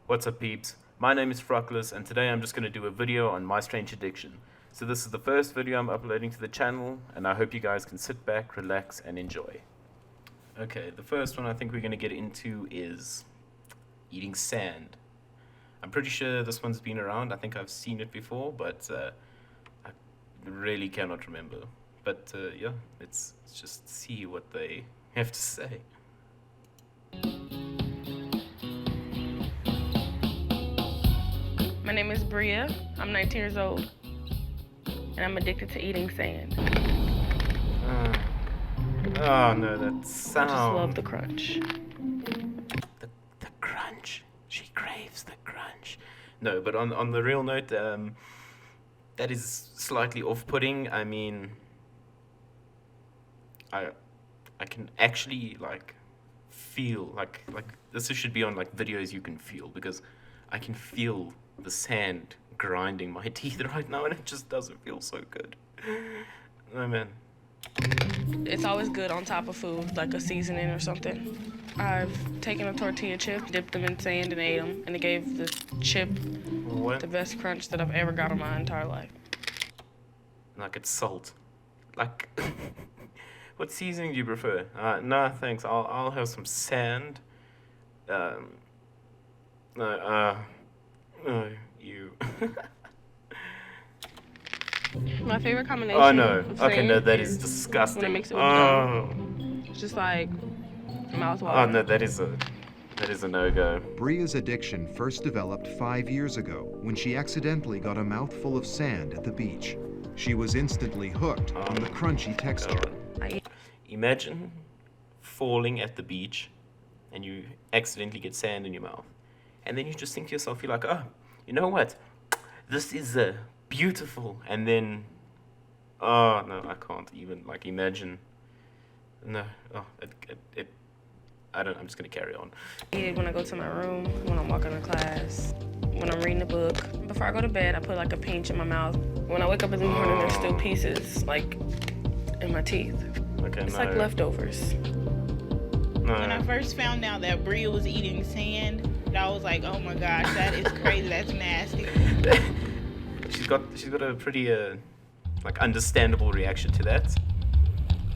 What's up, peeps? My name is Fruckless, and today I'm just going to do a video on My Strange Addiction. So this is the first video I'm uploading to the channel, and I hope you guys can sit back, relax, and enjoy. Okay, the first one I think we're going to get into is eating sand. I'm pretty sure this one's been around. I think I've seen it before, but I really cannot remember. But yeah, let's just see what they have to say. My name is Bria. I'm 19 years old, and I'm addicted to eating sand. Oh no, that sound. I just love the crunch. The crunch. She craves the crunch. No, but on the real note, that is slightly off-putting. I mean, I can actually like feel like this should be on like videos you can feel, because I can feel the sand grinding my teeth right now, and it just doesn't feel so good. Oh man. It's always good on top of food, like a seasoning or something. I've taken a tortilla chip, dipped them in sand, and ate them, and it gave the chip the best crunch that I've ever got in my entire life. Like it's salt. Like, what seasoning do you prefer? No, thanks. I'll have some sand. You. My favorite combination. Oh no. Of Okay, sand no, that is disgusting. when I mix it with gum. It's just like mouthwater. Oh no, that is a no-go. Bria's addiction first developed 5 years ago when she accidentally got a mouthful of sand at the beach. She was instantly hooked on the crunchy texture. Imagine falling at the beach and you accidentally get sand in your mouth. And then you just think to yourself, you're like, oh, you know what? This is beautiful. And then, oh no, I can't even like imagine. No, oh, I'm just gonna carry on. I eat it when I go to my room, when I'm walking to class, when I'm reading a book. Before I go to bed, I put like a pinch in my mouth. When I wake up in the morning, there's still pieces like in my teeth. Okay, It's no. like leftovers. No. When I first found out that Bria was eating sand, I was like, oh my gosh, that is crazy, that's nasty. She's got a pretty like understandable reaction to that.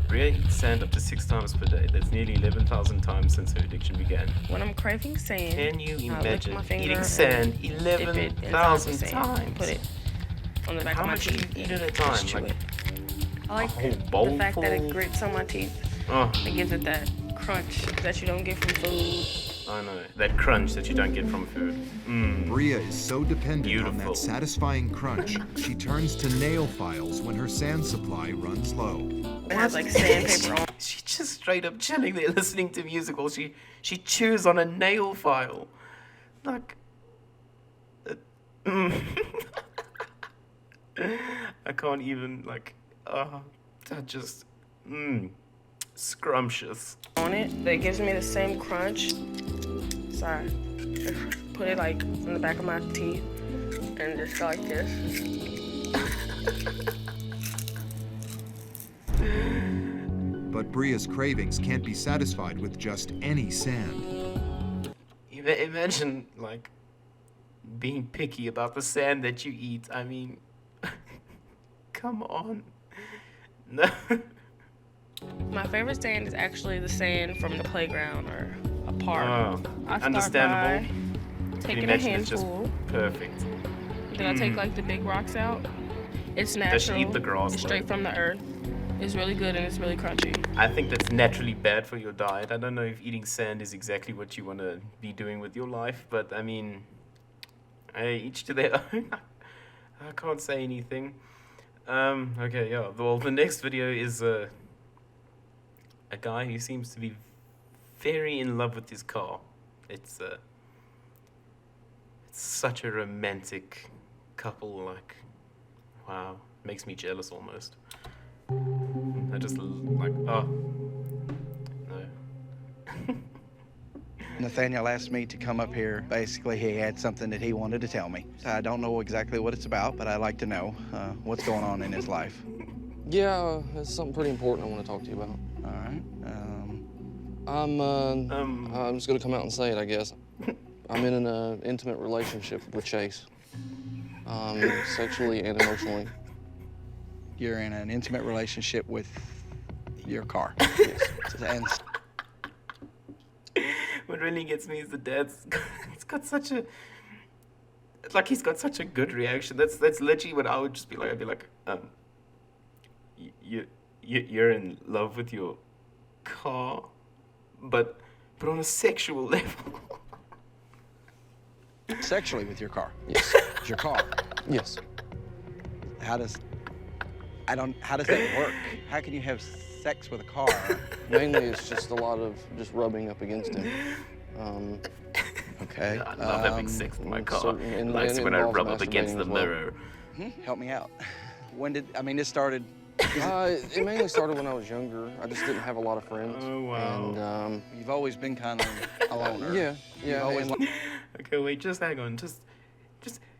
Bria eats sand up to 6 times per day. That's nearly 11,000 times since her addiction began. When I'm craving sand, Can you I lick imagine my finger eating and sand dip it 11,000 inside the sand times? and put it on the back How of my much do you teeth. eat at a and time? just chew Like it. I like whole bowl the fact that it full? grits on my teeth. Oh, It gives it that crunch that you don't get from food. I know. That crunch that you don't get from food. Bria is so dependent on Beautiful. that satisfying crunch, she turns to nail files when her sand supply runs low. It has like sandpaper on. She's just straight up chilling there listening to music while she chews on a nail file. Like, I can't even like, that just, scrumptious. on it that gives me the same crunch. Sorry. Put it like in the back of my teeth and just go like this. But Bria's cravings can't be satisfied with just any sand. Imagine like being picky about the sand that you eat. I mean, come on. No. My favorite sand is actually the sand from the playground or a park. Oh, I start understandable. by Can you taking a imagine it's just handful. perfect. Then I take like the big rocks out. It's natural. Does she eat the grass, It's though? straight from the earth. It's really good and it's really crunchy. I think that's naturally bad for your diet. I don't know if eating sand is exactly what you want to be doing with your life, but I mean, each to their own. I can't say anything. Okay, yeah. Well, the next video is a guy who seems to be very in love with his car. It's such a romantic couple. Like, wow, makes me jealous almost. I just like, oh, no. Nathaniel asked me to come up here. Basically, he had something that he wanted to tell me. I don't know exactly what it's about, but I'd like to know what's going on in his life. Yeah, it's something pretty important I want to talk to you about. All right. I'm just gonna come out and say it, I guess. I'm in an intimate relationship with Chase, sexually and emotionally. You're in an intimate relationship with your car. Yes. And What really gets me is the dad's. He's got such a. Like he's got such a good reaction. That's literally what I would just be like. I'd be like, you're in love with your car, but on a sexual level. sexually with your car. Yes. It's your car. Yes. How does that work? How can you have sex with a car? Mainly, it's just a lot of just rubbing up against him. Okay. I love having sex with my car. and Likes it when I involves rub up against masturbating the as well. mirror. Help me out. When did, I mean, this started, It mainly started when I was younger. I just didn't have a lot of friends. Oh, wow. And you've always been kind of a loner. yeah. You've always and- Okay, wait, just hang on. Just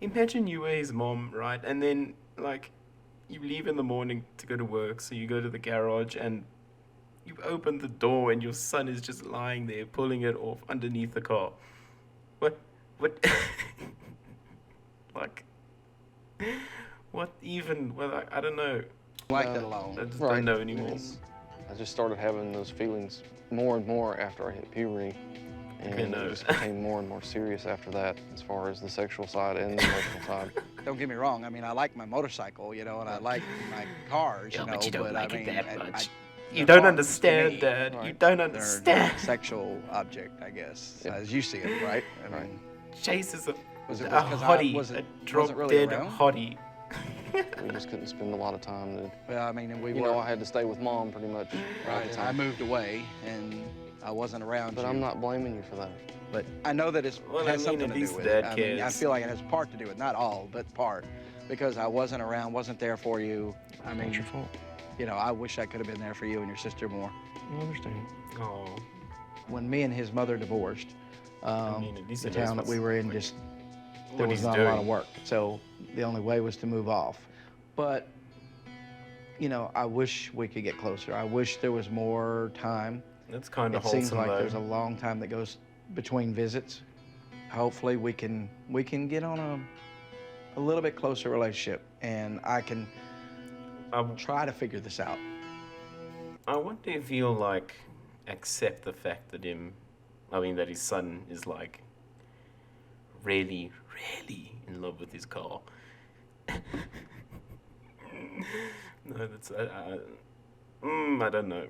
imagine you were his mom, right? And then, like, you leave in the morning to go to work, so you go to the garage and you open the door and your son is just lying there, pulling it off underneath the car. What? Like, what even? Well, I don't know. like that alone. I just Right. don't know anymore. I just started having those feelings more and more after I hit puberty. And Okay, no. it just became more and more serious after that, as far as the sexual side and the emotional side. Don't get me wrong. I mean, I like my motorcycle, you know, and I like my cars, Yeah, you know, but you don't like I it mean, that much. they're You don't cars to understand, me. Dad. You Right. don't They're understand. a sexual object, I guess, Yeah. as you see it, right? I mean, Right. Chase is a Was it a because I hottie, wasn't- a wasn't drop really dead around? hottie. We just couldn't spend a lot of time. well, I mean, and we You were, know, I had to stay with Mom pretty much all right, the and I time. moved away, and I wasn't around But you. I'm not blaming you for that. But I know that it Well, I has mean, something at to do least with Dad it. I mean, I cares. feel like it has part to do with, not all, but part, because I wasn't around, wasn't there for you. I mean, Not your fault. you know, I wish I could have been there for you and your sister more. I understand. Oh, When me and his mother divorced, mean, at least the he knows town that what's- we were in like, just, what there was he's not a lot of doing. work. So the only way was to move off. But, you know, I wish we could get closer. I wish there was more time. That's kind of It seems wholesome, like though. there's a long time that goes between visits. Hopefully we can get on a little bit closer relationship, and I can try to figure this out. I wonder if he'll like accept the fact that that his son is like really, really in love with his car. No, that's I don't know.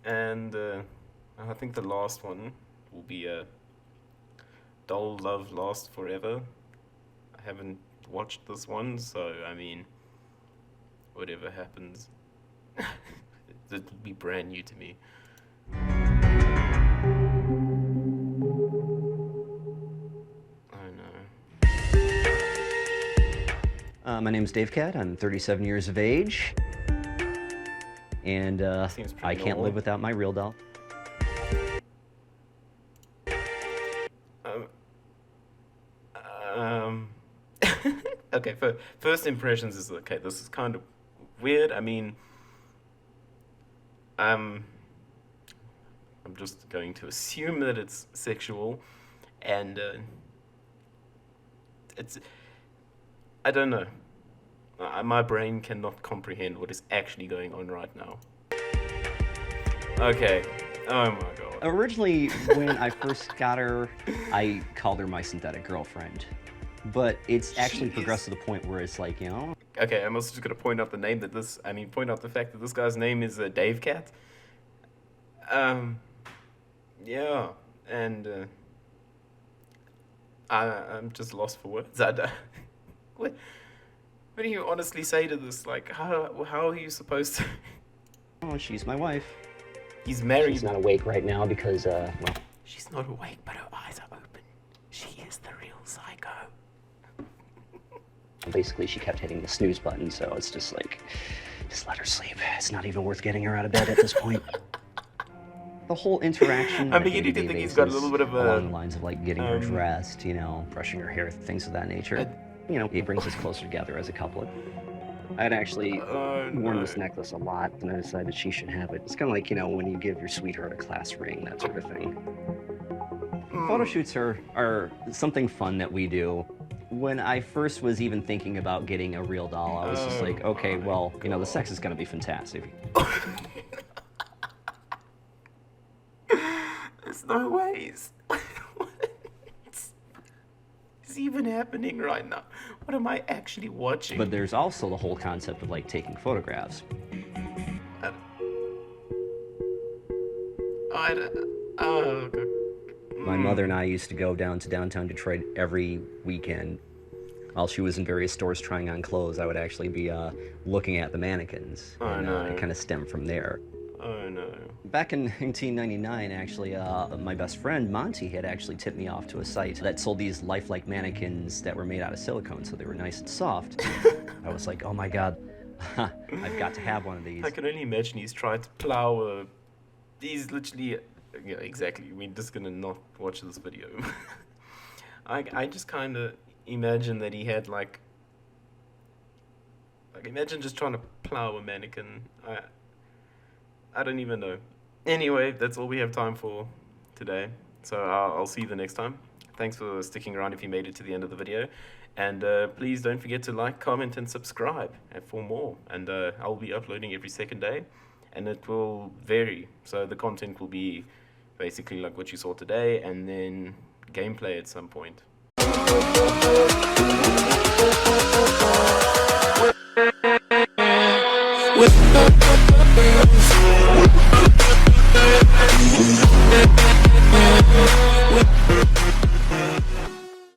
And I think the last one will be Dull Love Last Forever. I haven't watched this one, so I mean, whatever happens, it will be brand new to me. I know. My name is Dave Cat. I'm 37 years of age. And Seems pretty I can't normal. live without my real doll. Okay, first impressions is okay. This is kind of weird. I mean, I'm just going to assume that it's sexual, and I don't know. My brain cannot comprehend what is actually going on right now. Okay. Oh my god. Originally, when I first got her, I called her my synthetic girlfriend. But it's actually Jeez. progressed to the point where it's like, you know, Okay, I'm also just gonna point out point out the fact that this guy's name is Dave Cat. Yeah, and I'm just lost for words. What do you honestly say to this? Like, how are you supposed to? oh, she's my wife. He's married. She's not awake right now because, well, She's not awake, but her eyes are open. She is the real psycho. basically she kept hitting the snooze button, so it's just like, just let her sleep. It's not even worth getting her out of bed at this point. The whole interaction. I'm on a beginning to day-to-day think he's got a basis, little bit of a, along the lines of like getting her um, dressed, you know, brushing her hair, things of that nature. You know, it brings us closer together as a couple. I'd actually worn no. this necklace a lot, and I decided she should have it. It's kind of like, you know, when you give your sweetheart a class ring, that sort of thing. Photo shoots are something fun that we do. When I first was even thinking about getting a real doll, I was just like, okay, well, you know, the sex is gonna be fantastic. There's no ways. What is even happening right now? What am I actually watching? But there's also the whole concept of like taking photographs. My mother and I used to go down to downtown Detroit every weekend. While she was in various stores trying on clothes, I would actually be looking at the mannequins. It kind of stemmed from there. Oh no. Back in 1999, actually, my best friend, Monty, had actually tipped me off to a site that sold these lifelike mannequins that were made out of silicone, so they were nice and soft. I was like, oh my God, I've got to have one of these. I can only imagine he's tried to plow he's literally, yeah, exactly. We're just gonna not watch this video. I just kind of imagine that he had like imagine just trying to plow a mannequin. I don't even know. Anyway, that's all we have time for today. So I'll see you the next time. Thanks for sticking around if you made it to the end of the video. And please don't forget to like, comment, and subscribe for more. And I'll be uploading every second day. And it will vary. So the content will be basically like what you saw today, and then gameplay at some point. With